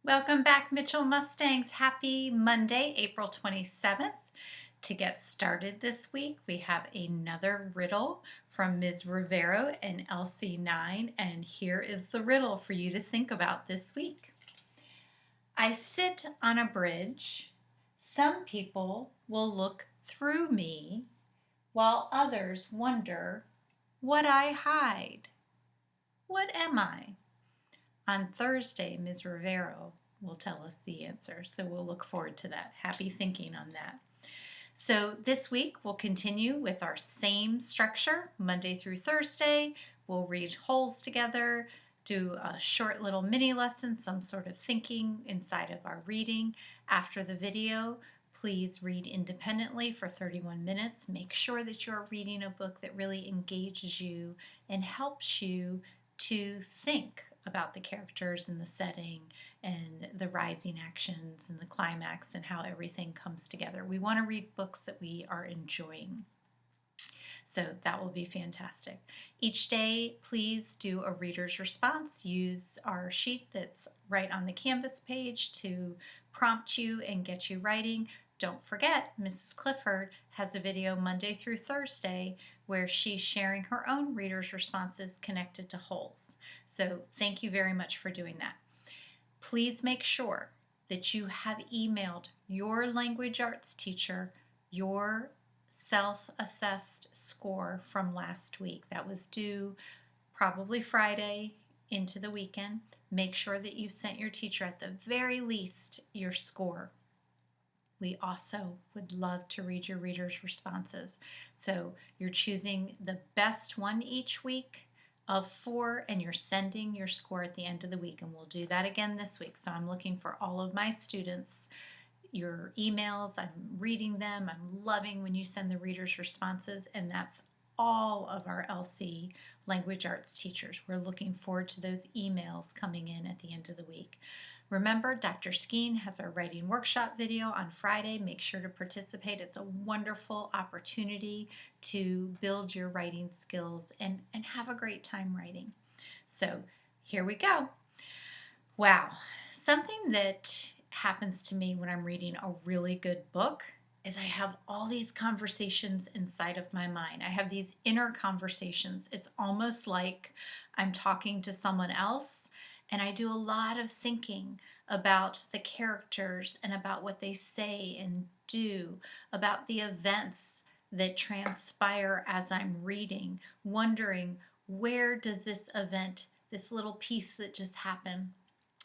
Welcome back, Mitchell Mustangs. Happy Monday, April 27th. To get started this week, we have another riddle from Ms. Rivero in LC9, and here is the riddle for you to think about this week. I sit on a bridge. Some people will look through me, while others wonder what I hide. What am I? On Thursday, Ms. Rivero will tell us the answer, so we'll look forward to that. Happy thinking on that. So this week we'll continue with our same structure, Monday through Thursday. We'll read wholes together, do a short little mini lesson, some sort of thinking inside of our reading. After the video, please read independently for 31 minutes. Make sure that you're reading a book that really engages you and helps you to think about the characters and the setting and the rising actions and the climax and how everything comes together. We want to read books that we are enjoying. So that will be fantastic. Each day, please do a reader's response. Use our sheet that's right on the Canvas page to prompt you and get you writing. Don't forget, Mrs. Clifford has a video Monday through Thursday where she's sharing her own reader's responses connected to wholes. So thank you very much for doing that. Please make sure that you have emailed your language arts teacher your self-assessed score from last week. That was due probably Friday into the weekend. Make sure that you sent your teacher at the very least your score. We also would love to read your readers' responses. So you're choosing the best one each week of 4, and you're sending your score at the end of the week. And we'll do that again this week. So I'm looking for all of my students, your emails. I'm reading them. I'm loving when you send the readers' responses. And that's all of our LC language arts teachers. We're looking forward to those emails coming in at the end of the week. Remember, Dr. Skeen has our writing workshop video on Friday. Make sure to participate. It's a wonderful opportunity to build your writing skills and have a great time writing. So here we go. Wow, something that happens to me when I'm reading a really good book is I have all these conversations inside of my mind. I have these inner conversations. It's almost like I'm talking to someone else. And I do a lot of thinking about the characters and about what they say and do, about the events that transpire as I'm reading, wondering where does this event, this little piece that just happened,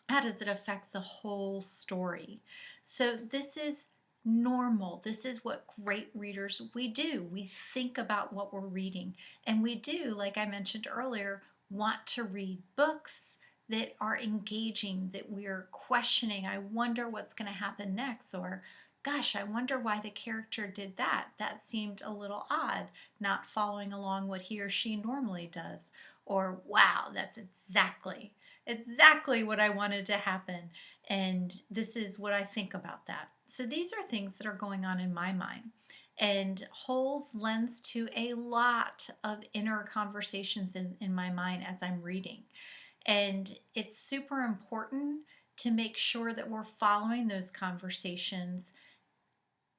how does it affect the whole story? So this is normal. This is what great readers we do. We think about what we're reading, and we do, like I mentioned earlier, want to read books that are engaging, that we're questioning. I wonder what's going to happen next, or gosh, I wonder why the character did that. That seemed a little odd, not following along what he or she normally does. Or wow, that's exactly what I wanted to happen. And this is what I think about that. So these are things that are going on in my mind. And wholes lends to a lot of inner conversations in my mind as I'm reading. And it's super important to make sure that we're following those conversations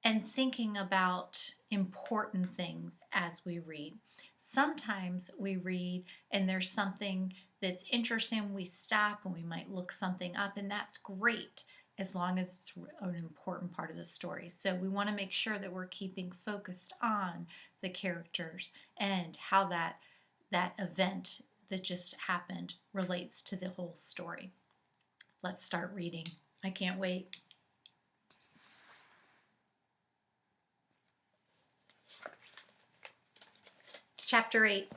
and thinking about important things as we read. Sometimes we read and there's something that's interesting, we stop and we might look something up, and that's great as long as it's an important part of the story. So we want to make sure that we're keeping focused on the characters and how that event that just happened relates to the whole story. Let's start reading. I can't wait. Chapter 8.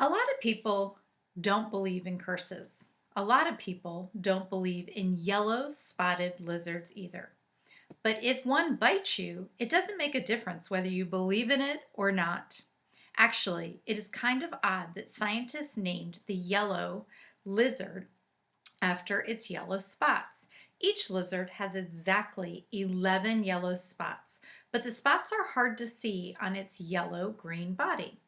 A lot of people don't believe in curses. A lot of people don't believe in yellow-spotted lizards either. But if one bites you, it doesn't make a difference whether you believe in it or not. Actually, it is kind of odd that scientists named the yellow lizard after its yellow spots. Each lizard has exactly 11 yellow spots, but the spots are hard to see on its yellow-green body.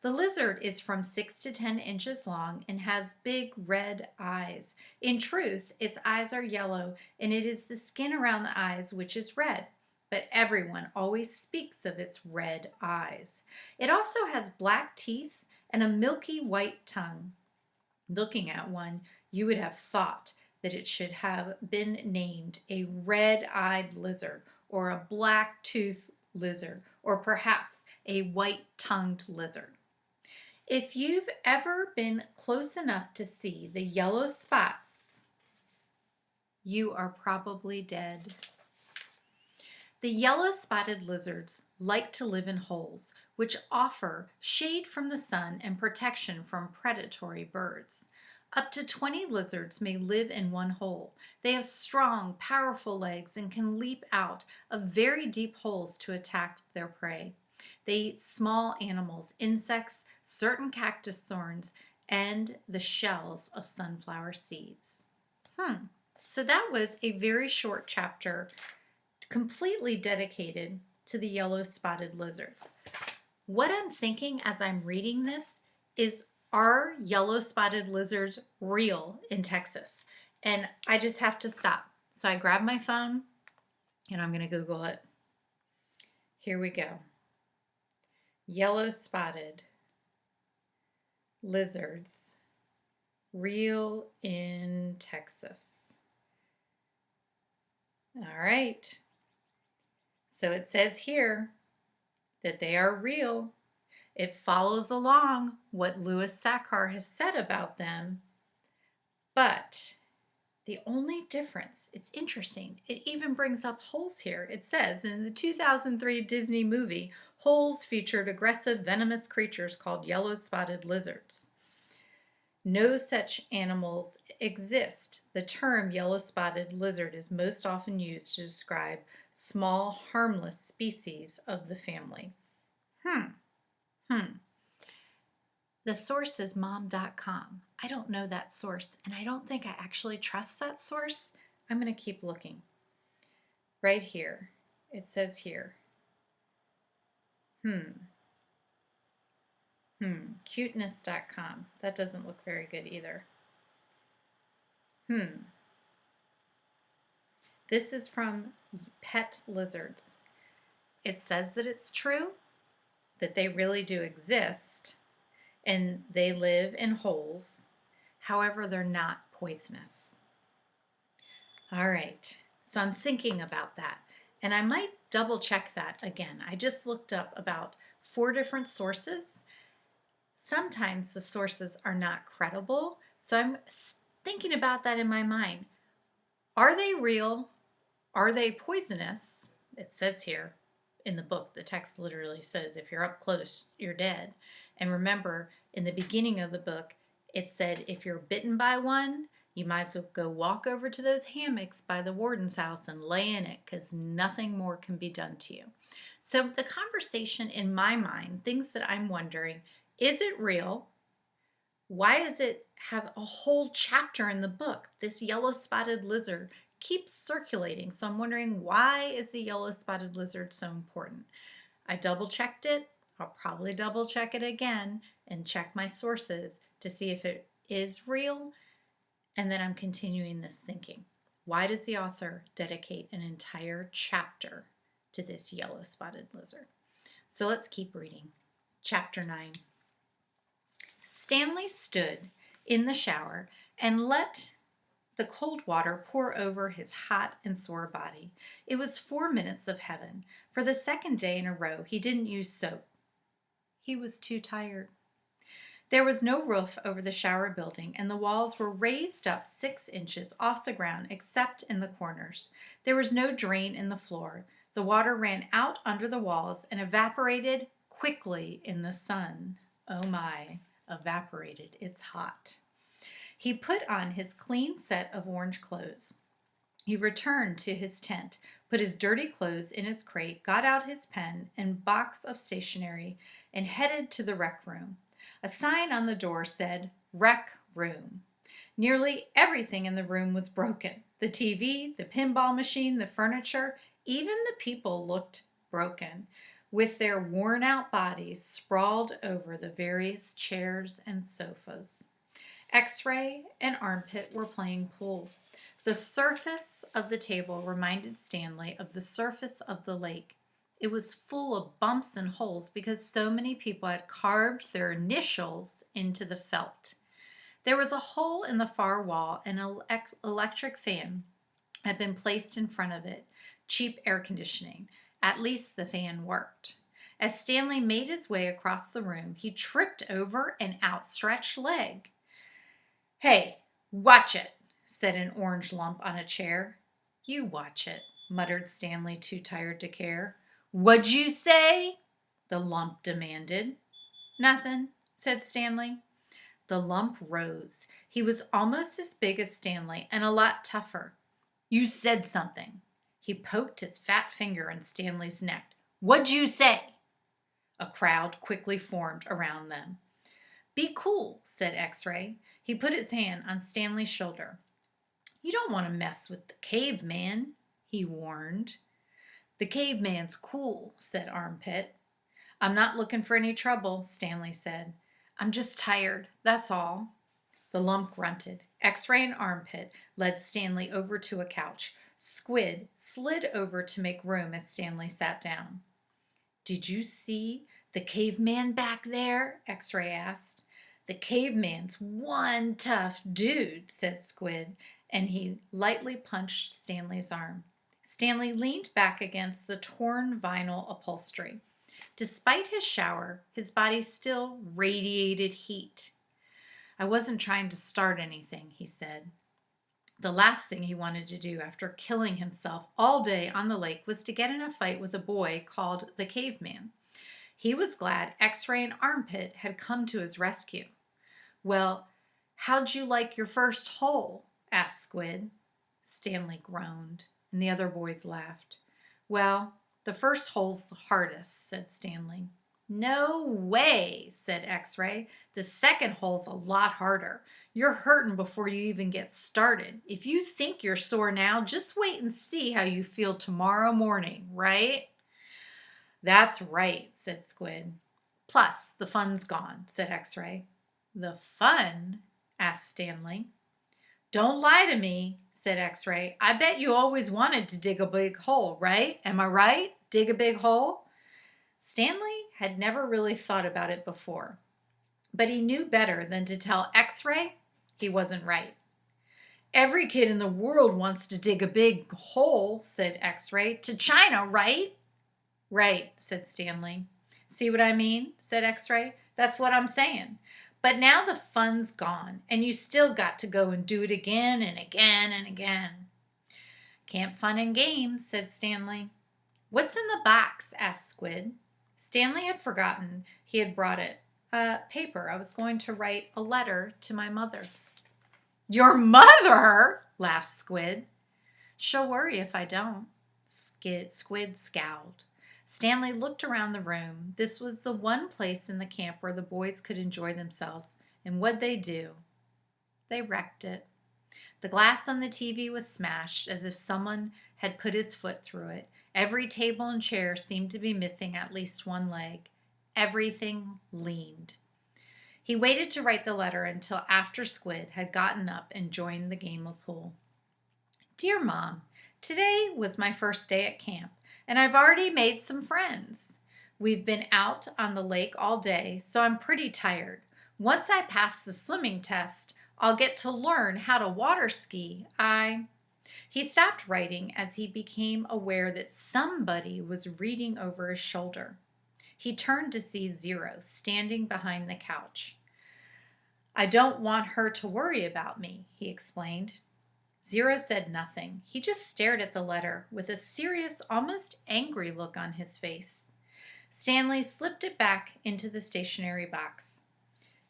The lizard is from 6 to 10 inches long and has big red eyes. In truth, its eyes are yellow, and it is the skin around the eyes which is red. But everyone always speaks of its red eyes. It also has black teeth and a milky white tongue. Looking at one, you would have thought that it should have been named a red-eyed lizard or a black-toothed lizard or perhaps a white-tongued lizard. If you've ever been close enough to see the yellow spots, you are probably dead. The yellow-spotted lizards like to live in holes, which offer shade from the sun and protection from predatory birds. Up to 20 lizards may live in one hole. They have strong, powerful legs and can leap out of very deep holes to attack their prey. They eat small animals, insects, certain cactus thorns, and the shells of sunflower seeds. So that was a very short chapter completely dedicated to the yellow-spotted lizards. What I'm thinking as I'm reading this is, are yellow-spotted lizards real in Texas? And I just have to stop. So I grab my phone and I'm going to Google it. Here we go. Yellow-spotted lizards, real in Texas. All right. So it says here that they are real. It follows along what Louis Sachar has said about them. But the only difference, it's interesting, it even brings up holes here. It says in the 2003 Disney movie, holes featured aggressive venomous creatures called yellow-spotted lizards. No such animals exist. The term yellow-spotted lizard is most often used to describe small, harmless species of the family. The source is mom.com. I don't know that source, and I don't think I actually trust that source. I'm going to keep looking. Right here. It says here. Cuteness.com. That doesn't look very good either. This is from Pet Lizards. It says that it's true, that they really do exist, and they live in holes. However, they're not poisonous. All right, so I'm thinking about that, and I might double check that again. I just looked up about 4 different sources. Sometimes the sources are not credible, so I'm thinking about that in my mind. Are they real? Are they poisonous? It says here in the book, the text literally says, if you're up close, you're dead. And remember, in the beginning of the book, it said if you're bitten by one, you might as well go walk over to those hammocks by the warden's house and lay in it, because nothing more can be done to you. So the conversation in my mind, things that I'm wondering, is it real? Why does it have a whole chapter in the book? This yellow-spotted lizard keeps circulating. So I'm wondering, why is the yellow-spotted lizard so important? I double-checked it. I'll probably double-check it again and check my sources to see if it is real. And then I'm continuing this thinking. Why does the author dedicate an entire chapter to this yellow-spotted lizard? So let's keep reading. Chapter 9. Stanley stood in the shower and let the cold water pour over his hot and sore body. It was 4 minutes of heaven. For the second day in a row, he didn't use soap. He was too tired. There was no roof over the shower building, and the walls were raised up 6 inches off the ground except in the corners. There was no drain in the floor. The water ran out under the walls and evaporated quickly in the sun. Oh my, evaporated. It's hot. He put on his clean set of orange clothes. He returned to his tent, put his dirty clothes in his crate, got out his pen and box of stationery, and headed to the rec room. A sign on the door said, "Rec Room." Nearly everything in the room was broken. The TV, the pinball machine, the furniture, even the people looked broken. with their worn-out bodies sprawled over the various chairs and sofas. X-Ray and Armpit were playing pool. The surface of the table reminded Stanley of the surface of the lake. It was full of bumps and holes because so many people had carved their initials into the felt. There was a hole in the far wall, and an electric fan had been placed in front of it. Cheap air conditioning. At least the fan worked. As Stanley made his way across the room, he tripped over an outstretched leg. "Hey, watch it," said an orange lump on a chair. "You watch it," muttered Stanley, too tired to care. "What'd you say?" the lump demanded. "Nothing," said Stanley. The lump rose. He was almost as big as Stanley and a lot tougher. "You said something." He poked his fat finger in Stanley's neck. "What'd you say?" A crowd quickly formed around them. "Be cool," said X-Ray. He put his hand on Stanley's shoulder. "You don't want to mess with the caveman," he warned. "The caveman's cool," said Armpit. "I'm not looking for any trouble," Stanley said. "I'm just tired, that's all." The lump grunted. X-Ray and Armpit led Stanley over to a couch. Squid slid over to make room as Stanley sat down. "Did you see the caveman back there?" X-Ray asked. "The caveman's one tough dude," said Squid, and he lightly punched Stanley's arm. Stanley leaned back against the torn vinyl upholstery. Despite his shower, his body still radiated heat. "I wasn't trying to start anything," he said. The last thing he wanted to do after killing himself all day on the lake was to get in a fight with a boy called the Caveman. He was glad X-Ray and Armpit had come to his rescue. "Well, how'd you like your first hole?" asked Squid. Stanley groaned, and the other boys laughed. "Well, the first hole's the hardest," said Stanley. "No way," said X-Ray. "The second hole's a lot harder. You're hurting before you even get started. If you think you're sore now, just wait and see how you feel tomorrow morning, right?" "That's right," said Squid. "Plus, the fun's gone," said X-Ray. "The fun?" asked Stanley. "Don't lie to me," said X-Ray. "I bet you always wanted to dig a big hole, right? Am I right? Dig a big hole?" Stanley had never really thought about it before, but he knew better than to tell X-Ray he wasn't right. "Every kid in the world wants to dig a big hole," said X-Ray. "To China, right?" "Right," said Stanley. "See what I mean?" said X-Ray. "That's what I'm saying. But now the fun's gone, and you still got to go and do it again and again and again." "Camp fun and games," said Stanley. "What's in the box?" asked Squid. Stanley had forgotten he had brought it. Paper. I was going to write a letter to my mother." "Your mother?" laughed Squid. "She'll worry if I don't." Squid scowled. Stanley looked around the room. This was the one place in the camp where the boys could enjoy themselves. And what'd they do? They wrecked it. The glass on the TV was smashed as if someone had put his foot through it. Every table and chair seemed to be missing at least one leg. Everything leaned. He waited to write the letter until after Squid had gotten up and joined the game of pool. "Dear Mom, today was my first day at camp, and I've already made some friends. We've been out on the lake all day, so I'm pretty tired. Once I pass the swimming test, I'll get to learn how to water ski. He stopped writing as he became aware that somebody was reading over his shoulder. He turned to see Zero standing behind the couch. "I don't want her to worry about me," he explained. Zero said nothing. He just stared at the letter with a serious, almost angry look on his face. Stanley slipped it back into the stationery box.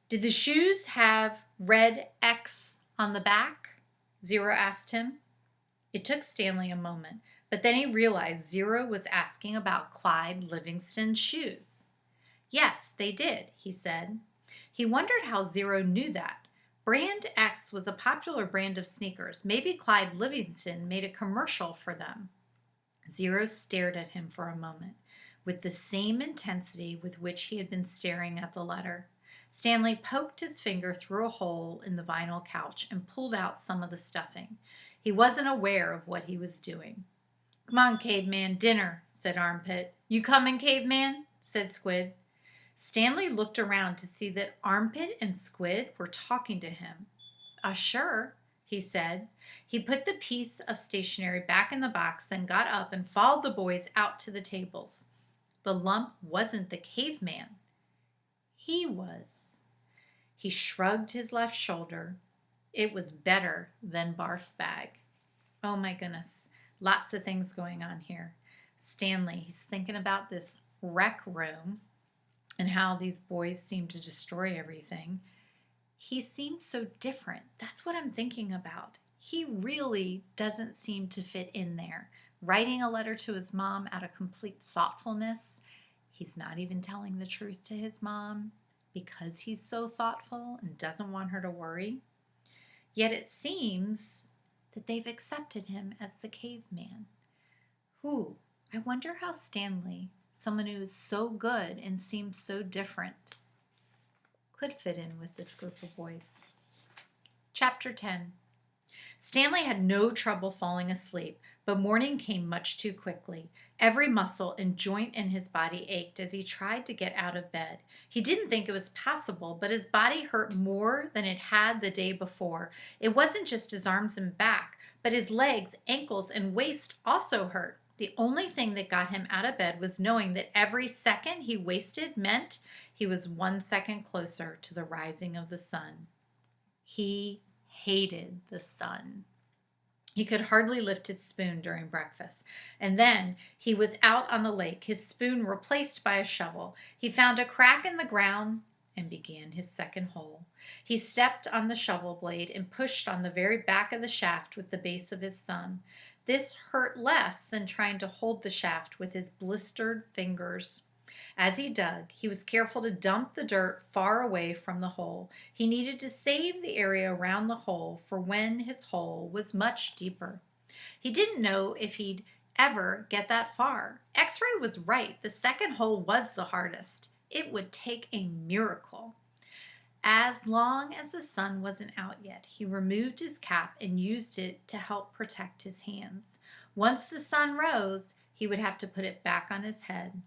"Did the shoes have red X on the back?" Zero asked him. It took Stanley a moment, but then he realized Zero was asking about Clyde Livingston's shoes. "Yes, they did," he said. He wondered how Zero knew that. Brand X was a popular brand of sneakers. Maybe Clyde Livingston made a commercial for them. Zero stared at him for a moment. with the same intensity with which he had been staring at the letter. Stanley poked his finger through a hole in the vinyl couch and pulled out some of the stuffing. He wasn't aware of what he was doing. "Come on, Caveman, dinner," said Armpit. "You coming, Caveman?" said Squid. Stanley looked around to see that Armpit and Squid were talking to him. "Sure," he said. He put the piece of stationery back in the box, then got up and followed the boys out to the tables. The lump wasn't the caveman. He was. He shrugged his left shoulder. It was better than barf bag. Oh my goodness. Lots of things going on here. Stanley, he's thinking about this rec room and how these boys seem to destroy everything. He seems so different. That's what I'm thinking about. He really doesn't seem to fit in there. Writing a letter to his mom out of complete thoughtfulness. He's not even telling the truth to his mom because he's so thoughtful and doesn't want her to worry. Yet it seems that they've accepted him as the caveman. I wonder how Stanley, someone who is so good and seems so different, could fit in with this group of boys. Chapter 10. Stanley had no trouble falling asleep, but morning came much too quickly. Every muscle and joint in his body ached as he tried to get out of bed. He didn't think it was possible, but his body hurt more than it had the day before. It wasn't just his arms and back, but his legs, ankles, and waist also hurt. The only thing that got him out of bed was knowing that every second he wasted meant he was 1 second closer to the rising of the sun. He hated the sun. He could hardly lift his spoon during breakfast. And then he was out on the lake, his spoon replaced by a shovel. He found a crack in the ground and began his second hole. He stepped on the shovel blade and pushed on the very back of the shaft with the base of his thumb. This hurt less than trying to hold the shaft with his blistered fingers. As he dug, he was careful to dump the dirt far away from the hole. He needed to save the area around the hole for when his hole was much deeper. He didn't know if he'd ever get that far. X-ray was right. The second hole was the hardest. It would take a miracle. As long as the sun wasn't out yet, he removed his cap and used it to help protect his hands. Once the sun rose, he would have to put it back on his head.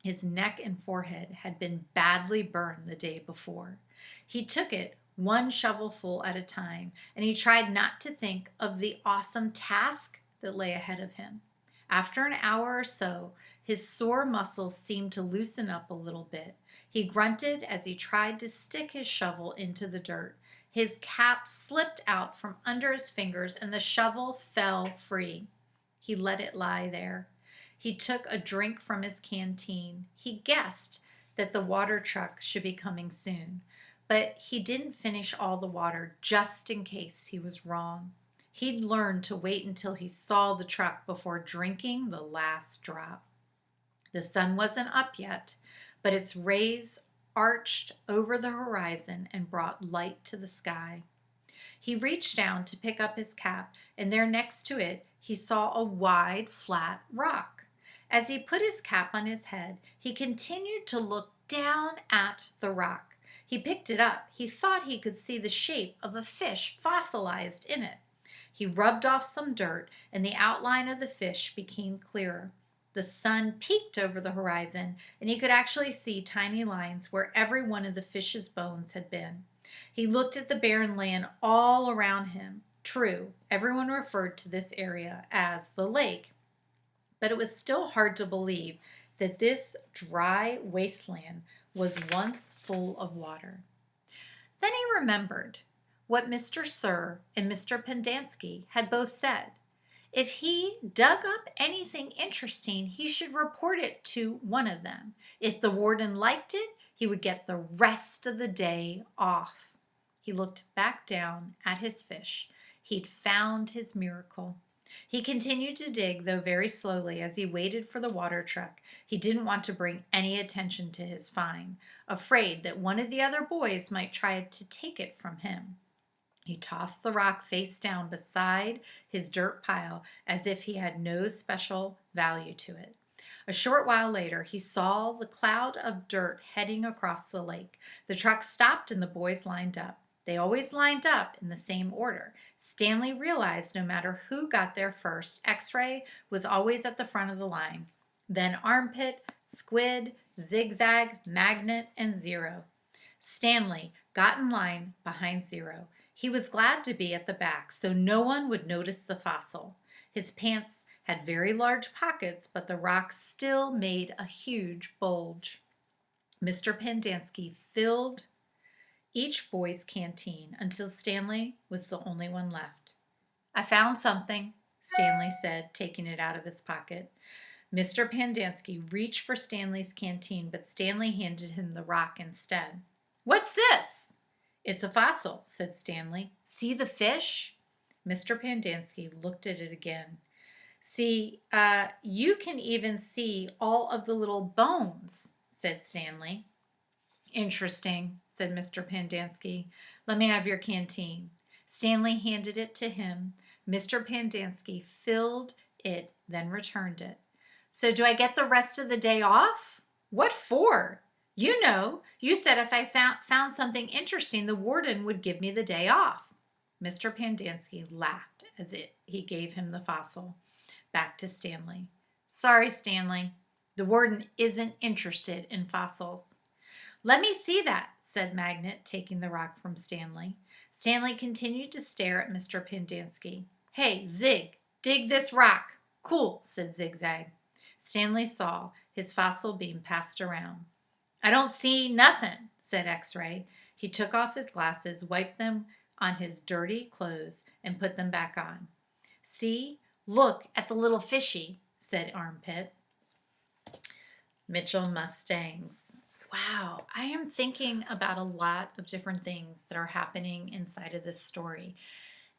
His neck and forehead had been badly burned the day before. He took it one shovelful at a time, and he tried not to think of the awesome task that lay ahead of him. After an hour or so, his sore muscles seemed to loosen up a little bit. He grunted as he tried to stick his shovel into the dirt. His cap slipped out from under his fingers, and the shovel fell free. He let it lie there. He took a drink from his canteen. He guessed that the water truck should be coming soon, but he didn't finish all the water just in case he was wrong. He'd learned to wait until he saw the truck before drinking the last drop. The sun wasn't up yet, but its rays arched over the horizon and brought light to the sky. He reached down to pick up his cap, and there next to it, he saw a wide, flat rock. As he put his cap on his head, he continued to look down at the rock. He picked it up. He thought he could see the shape of a fish fossilized in it. He rubbed off some dirt, and the outline of the fish became clearer. The sun peeked over the horizon, and he could actually see tiny lines where every one of the fish's bones had been. He looked at the barren land all around him. True, everyone referred to this area as the lake, but it was still hard to believe that this dry wasteland was once full of water. Then he remembered what Mr. Sir and Mr. Pendanski had both said. If he dug up anything interesting, he should report it to one of them. If the warden liked it, he would get the rest of the day off. He looked back down at his fish. He'd found his miracle. He continued to dig, though very slowly, as he waited for the water truck. He didn't want to bring any attention to his find, afraid that one of the other boys might try to take it from him. He tossed the rock face down beside his dirt pile as if he had no special value to it. A short while later, he saw the cloud of dirt heading across the lake. The truck stopped and the boys lined up. They always lined up in the same order. Stanley realized no matter who got there first, X-Ray was always at the front of the line. Then Armpit, Squid, Zigzag, Magnet, and Zero. Stanley got in line behind Zero. He was glad to be at the back so no one would notice the fossil. His pants had very large pockets, but the rocks still made a huge bulge. Mr. Pendanski filled each boy's canteen until Stanley was the only one left. "I found something," Stanley said, taking it out of his pocket. Mr. Pendanski reached for Stanley's canteen, but Stanley handed him the rock instead. "What's this?" "It's a fossil," said Stanley. "See the fish?" Mr. Pendanski looked at it again. "See, you can even see all of the little bones," said Stanley. "Interesting," said Mr. Pendanski. "Let me have your canteen." Stanley handed it to him. Mr. Pendanski filled it, then returned it. "So do I get the rest of the day off?" "What for?" "You know, you said if I found something interesting, the warden would give me the day off." Mr. Pendanski laughed as he gave him the fossil. Back to Stanley. "Sorry, Stanley. The warden isn't interested in fossils." "Let me see that," said Magnet, taking the rock from Stanley. Stanley continued to stare at Mr. Pendanski. "Hey, Zig, dig this rock." "Cool," said Zigzag. Stanley saw his fossil being passed around. "I don't see nothing," said X-Ray. He took off his glasses, wiped them on his dirty clothes, and put them back on. "See? Look at the little fishy," said Armpit. Mitchell Mustangs. Wow, I am thinking about a lot of different things that are happening inside of this story.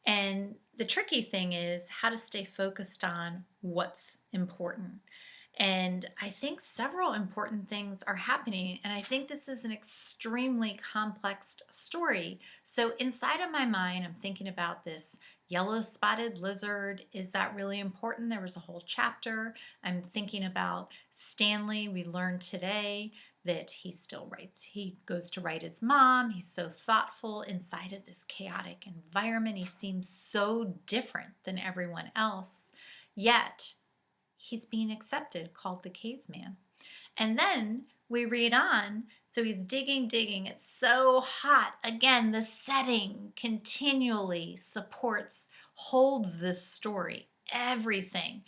And the tricky thing is how to stay focused on what's important. And I think several important things are happening, and I think this is an extremely complex story. So inside of my mind, I'm thinking about this yellow-spotted lizard. Is that really important? There was a whole chapter. I'm thinking about Stanley. We learned today that he still writes. He goes to write his mom. He's so thoughtful inside of this chaotic environment. He seems so different than everyone else, yet he's being accepted, called the caveman. And then we read on, so he's digging. It's so hot. Again, the setting continually supports, holds this story, everything.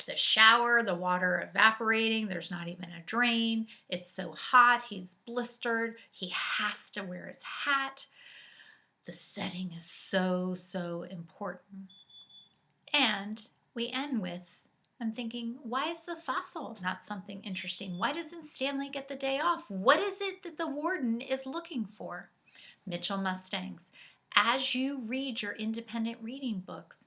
The shower, the water evaporating, there's not even a drain. It's so hot, he's blistered. He has to wear his hat. The setting is so important. And we end with, I'm thinking, why is the fossil not something interesting? Why doesn't Stanley get the day off? What is it that the warden is looking for? Mitchell Mustangs, as you read your independent reading books,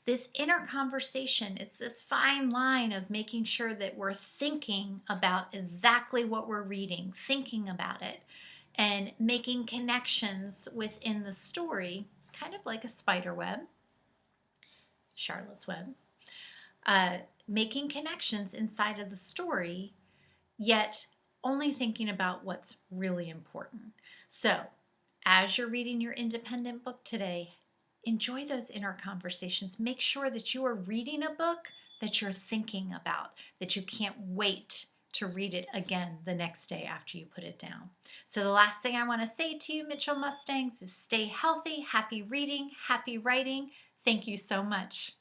this inner conversation, it's this fine line of making sure that we're thinking about exactly what we're reading, thinking about it, and making connections within the story, kind of like a spider web, Charlotte's Web, making connections inside of the story, yet only thinking about what's really important. So, as you're reading your independent book today, enjoy those inner conversations. Make sure that you are reading a book that you're thinking about, that you can't wait to read it again the next day after you put it down. So the last thing I want to say to you, Mitchell Mustangs, is stay healthy, happy reading, happy writing. Thank you so much.